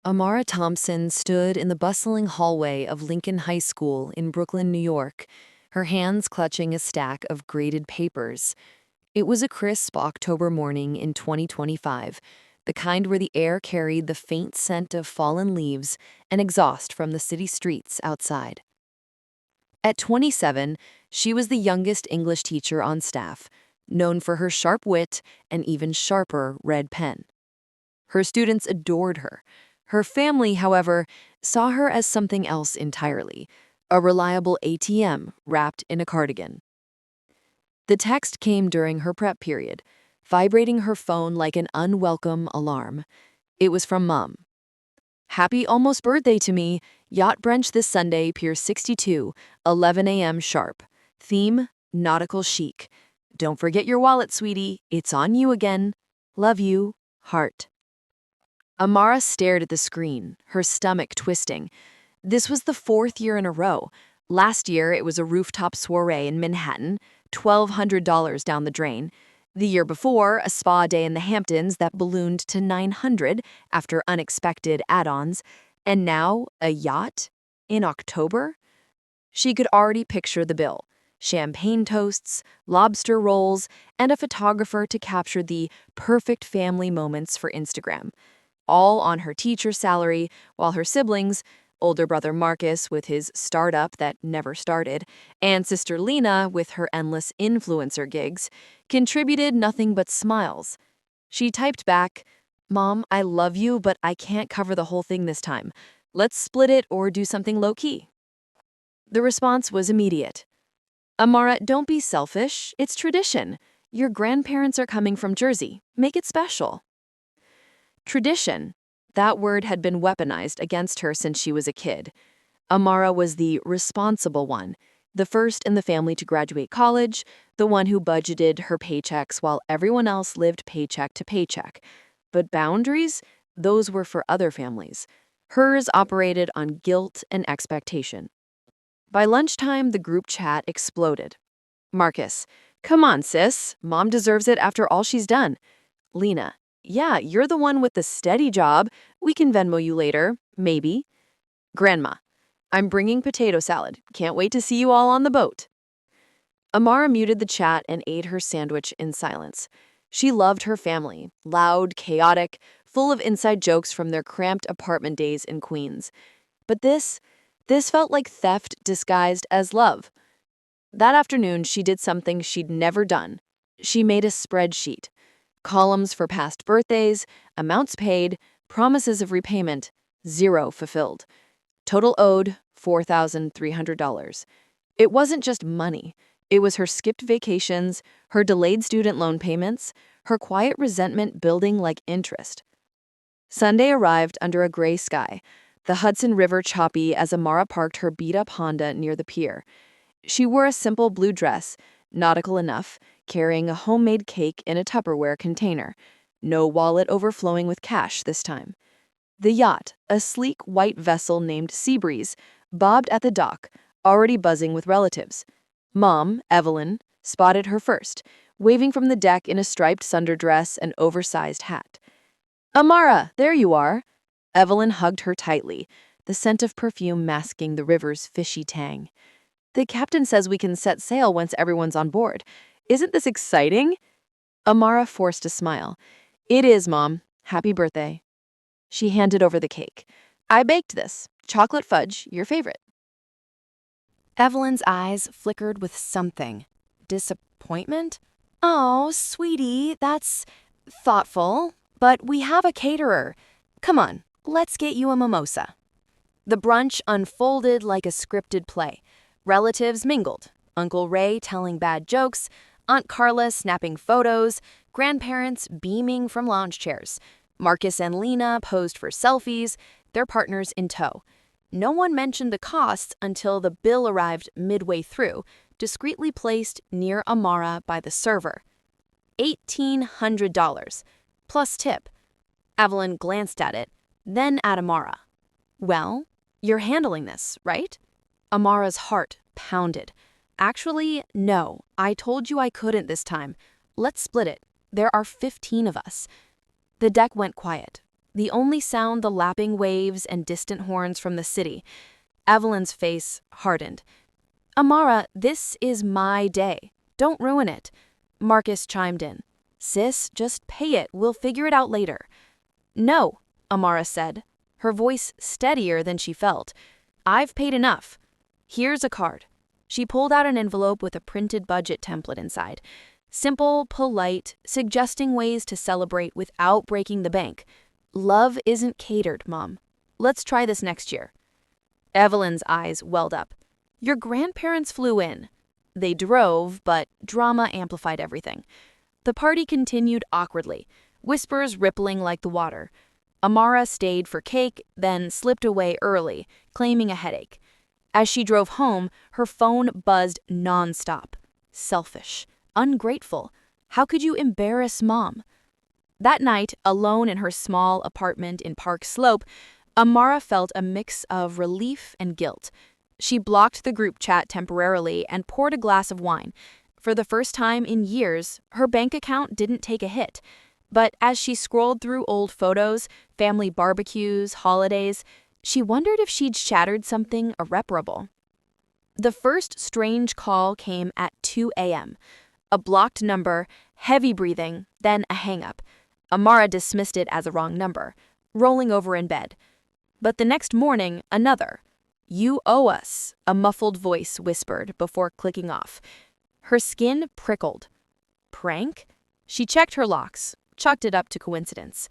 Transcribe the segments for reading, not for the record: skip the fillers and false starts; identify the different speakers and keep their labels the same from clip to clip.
Speaker 1: Amara Thompson stood in the bustling hallway of Lincoln High School in Brooklyn, New York, her hands clutching a stack of graded papers. It was a crisp October morning in 2025, the kind where the air carried the faint scent of fallen leaves and exhaust from the city streets outside. At 27, she was the youngest English teacher on staff, known for her sharp wit and even sharper red pen. Her students adored her. Her family, however, saw her as something else entirely, a reliable ATM wrapped in a cardigan. The text came during her prep period, vibrating her phone like an unwelcome alarm. It was from Mom. "Happy almost birthday to me. Yacht brunch this Sunday, Pier 62, 11 a.m. sharp. Theme, nautical chic. Don't forget your wallet, sweetie. It's on you again. Love you. Heart." Amara stared at the screen, her stomach twisting. This was the fourth year in a row. Last year, it was a rooftop soiree in Manhattan, $1,200 down the drain. The year before, a spa day in the Hamptons that ballooned to $900 after unexpected add-ons. And now, a yacht? In October? She could already picture the bill. Champagne toasts, lobster rolls, and a photographer to capture the perfect family moments for Instagram. All on her teacher salary, while her siblings, older brother Marcus with his startup that never started, and sister Lena with her endless influencer gigs, contributed nothing but smiles. She typed back, "Mom, I love you, but I can't cover the whole thing this time. Let's split it or do something low-key." The response was immediate. "Amara, don't be selfish. It's tradition. Your grandparents are coming from Jersey. Make it special." Tradition. That word had been weaponized against her since she was a kid. Amara was the responsible one, the first in the family to graduate college, the one who budgeted her paychecks while everyone else lived paycheck to paycheck. But boundaries? Those were for other families. Hers operated on guilt and expectation. By lunchtime, the group chat exploded. Marcus, "Come on, sis. Mom deserves it after all she's done." Lena, "Yeah, you're the one with the steady job. We can Venmo you later. Maybe." Grandma, "I'm bringing potato salad. Can't wait to see you all on the boat." Amara muted the chat and ate her sandwich in silence. She loved her family, loud, chaotic, full of inside jokes from their cramped apartment days in Queens. But this felt like theft disguised as love. That afternoon, she did something she'd never done. She made a spreadsheet. Columns for past birthdays, amounts paid, promises of repayment, 0 fulfilled. Total owed, $4,300. It wasn't just money. It was her skipped vacations, her delayed student loan payments, her quiet resentment building like interest. Sunday arrived under a gray sky, the Hudson River choppy as Amara parked her beat-up Honda near the pier. She wore a simple blue dress, nautical enough, carrying a homemade cake in a Tupperware container. No wallet overflowing with cash this time. The yacht, a sleek white vessel named Seabreeze, bobbed at the dock, already buzzing with relatives. Mom, Evelyn, spotted her first, waving from the deck in a striped sunderdress and oversized hat. "Amara, there you are." Evelyn hugged her tightly, the scent of perfume masking the river's fishy tang. "The captain says we can set sail once everyone's on board. Isn't this exciting?" Amara forced a smile. "It is, Mom. Happy birthday." She handed over the cake. "I baked this. Chocolate fudge, your favorite." Evelyn's eyes flickered with something. Disappointment? "Oh, sweetie, that's thoughtful. But we have a caterer. Come on, let's get you a mimosa." The brunch unfolded like a scripted play. Relatives mingled. Uncle Ray telling bad jokes, Aunt Carla snapping photos, grandparents beaming from lounge chairs. Marcus and Lena posed for selfies, their partners in tow. No one mentioned the costs until the bill arrived midway through, discreetly placed near Amara by the server. $1,800, plus tip. Evelyn glanced at it, then at Amara. "Well, you're handling this, right?" Amara's heart pounded. "Actually, no. I told you I couldn't this time. Let's split it. There are 15 of us." The deck went quiet.
Speaker 2: the only sound the lapping waves and distant horns from the city. Evelyn's face hardened. "Amara, this is my day. Don't ruin it." Marcus chimed in. "Sis, just pay it. We'll figure it out later." "No," Amara said, her voice steadier than she felt. "I've paid enough. Here's a card." She pulled out an envelope with a printed budget template inside. Simple, polite, suggesting ways to celebrate without breaking the bank. "Love isn't catered, Mom. Let's try this next year." Evelyn's eyes welled up. "Your grandparents flew in." They drove, but drama amplified everything. The party continued awkwardly, whispers rippling like the water. Amara stayed for cake, then slipped away early, claiming a headache. As she drove home, her phone buzzed nonstop. Selfish. Ungrateful. How could you embarrass Mom? That night, alone in her small apartment in Park Slope, Amara felt a mix of relief and guilt. She blocked the group chat temporarily and poured a glass of wine. For the first time in years, her bank account didn't take a hit. But as she scrolled through old photos, family barbecues, holidays, she wondered if she'd shattered something irreparable. The first strange call came at 2 a.m. A blocked number, heavy breathing, then a hang-up. Amara dismissed it as a wrong number, rolling over in bed. But the next morning, another. "You owe us," a muffled voice whispered before clicking off. Her skin prickled. Prank? She checked her locks, chalked it up to coincidence.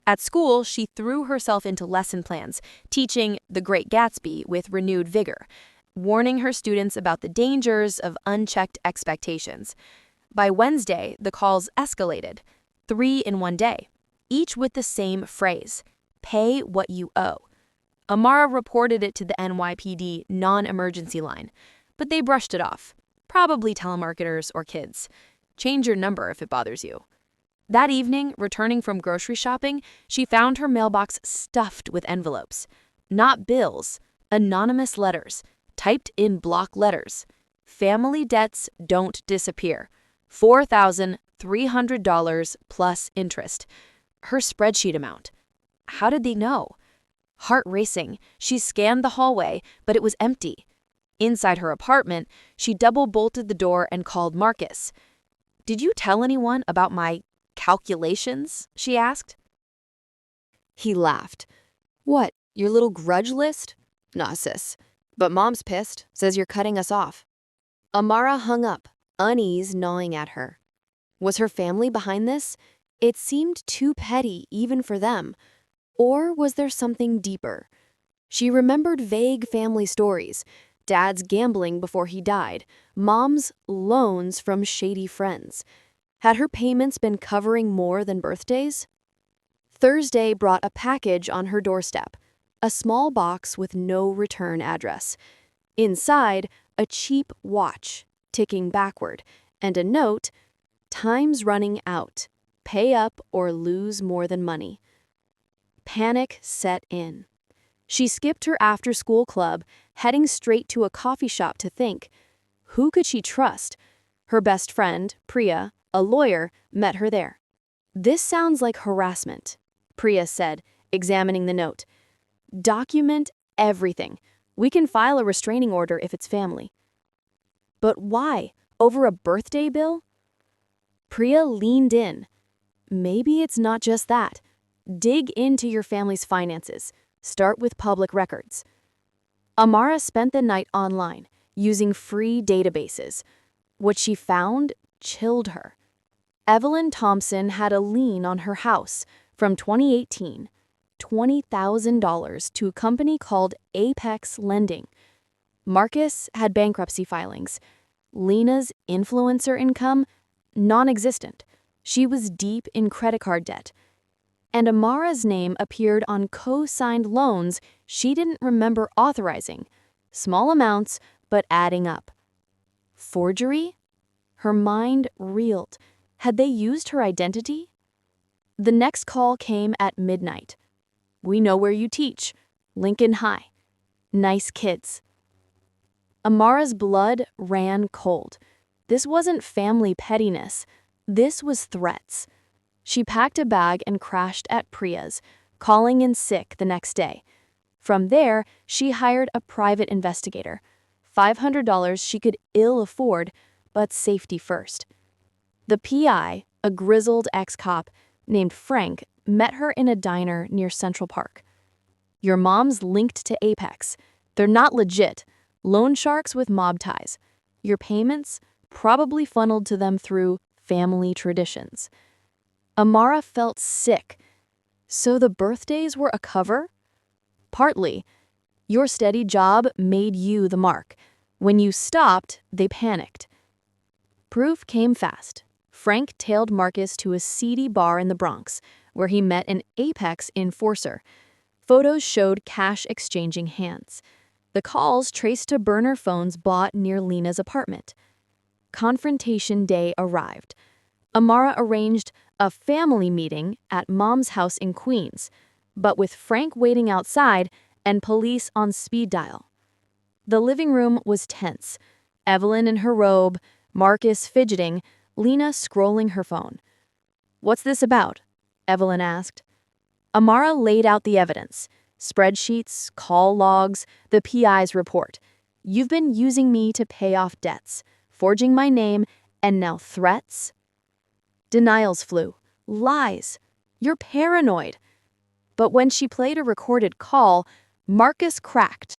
Speaker 2: At school, she threw herself into lesson plans, teaching The Great Gatsby with renewed vigor, warning her students about the dangers of unchecked expectations. By Wednesday, the calls escalated. 3 in one day, each with the same phrase, "Pay what you owe." Amara reported it to the NYPD non-emergency line, but they brushed it off. Probably telemarketers or kids. Change your number if it bothers you. That evening, returning from grocery shopping, she found her mailbox stuffed with envelopes. Not bills, anonymous letters, typed in block letters. "Family debts don't disappear. $4,300 plus interest." Her spreadsheet amount. How did they know? Heart racing, she scanned the hallway, but it was empty. Inside her apartment, she double-bolted the door and called Marcus. "Did you tell anyone about my calculations?" she asked.
Speaker 1: He laughed. "What, your little grudge list? Nah, sis. But Mom's pissed, says you're cutting us off." Amara hung up, unease gnawing at her. Was her family behind this? It seemed too petty even for them. Or was there something deeper? She remembered vague family stories. Dad's gambling before he died. Mom's loans from shady friends. Had her payments been covering more than birthdays? Thursday brought a package on her doorstep. A small box with no return address. Inside, a cheap watch, ticking backward, and a note, "Time's running out. Pay up or lose more than money." Panic set in. She skipped her after-school club, heading straight to a coffee shop to think. Who could she trust? Her best friend, Priya, a lawyer, met her there. "This sounds like harassment," Priya said, examining the note. "Document everything. We can file a restraining order if it's family." "But why? Over a birthday bill?" Priya leaned in. "Maybe it's not just that. Dig into your family's finances. Start with public records." Amara spent the night online, using free databases. What she found chilled her. Evelyn Thompson had a lien on her house from 2018, $20,000 to a company called Apex Lending. Marcus had bankruptcy filings. Lena's influencer income, non-existent. She was deep in credit card debt. And Amara's name appeared on co-signed loans she didn't remember authorizing. Small amounts, but adding up. Forgery? Her mind reeled. Had they used her identity? The next call came at midnight. "We know where you teach. Lincoln High. Nice kids." Amara's blood ran cold. This wasn't family pettiness. This was threats. She packed a bag and crashed at Priya's,
Speaker 2: calling in sick the next day. From there, she hired a private investigator. $500 she could ill afford, but safety first. The PI, a grizzled ex-cop named Frank, met her in a diner near Central Park. "Your mom's linked to Apex. They're not legit. Loan sharks with mob ties. Your payments probably funneled to them through family traditions." Amara felt sick. So the birthdays were a cover? Partly. Your steady job made you the mark. When you stopped, they panicked. Proof came fast. Frank tailed Marcus to a seedy bar in the Bronx, where he met an Apex enforcer. Photos showed cash exchanging hands. The calls traced to burner phones bought near Lena's apartment. Confrontation day arrived. Amara arranged a family meeting at Mom's house in Queens, but with Frank waiting outside and police on speed dial. The living room was tense. Evelyn in her robe, Marcus fidgeting, Lena scrolling her phone. "What's this about?" Evelyn asked. Amara laid out the evidence. Spreadsheets, call logs, the PI's report. "You've been using me to pay off debts, forging my name, and now threats?" Denials flew. "Lies. You're paranoid." But when she played a recorded call, Marcus cracked.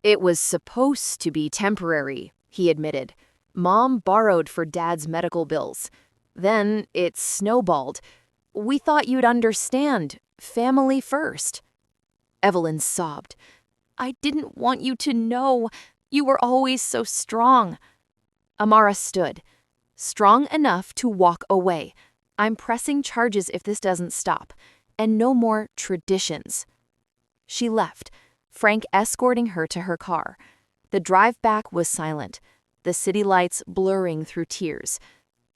Speaker 1: "It was supposed to be temporary," he admitted. "Mom borrowed for Dad's medical bills. Then it snowballed. We thought you'd understand. Family first." Evelyn sobbed. "I didn't want you to know. You were always so strong." Amara stood. "Strong enough to walk away. I'm pressing charges if this doesn't stop. And no more traditions." She left, Frank escorting her to her car. The drive back was silent, the city lights blurring through tears.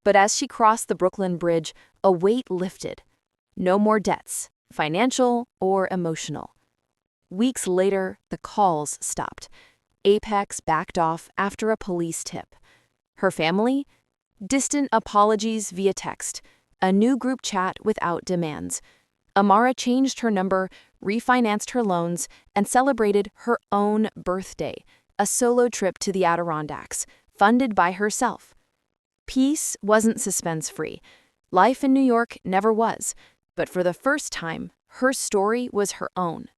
Speaker 1: But as she crossed the Brooklyn Bridge, a weight lifted. No more debts, financial or emotional. Weeks later, the calls stopped. Apex backed off after a police tip. Her family? Distant apologies via text, a new group chat without demands. Amara changed her number, refinanced her loans, and celebrated her own birthday, a solo trip to the Adirondacks, funded by herself. Peace wasn't suspense-free. Life in New York never was, but for the first time, her story was her own.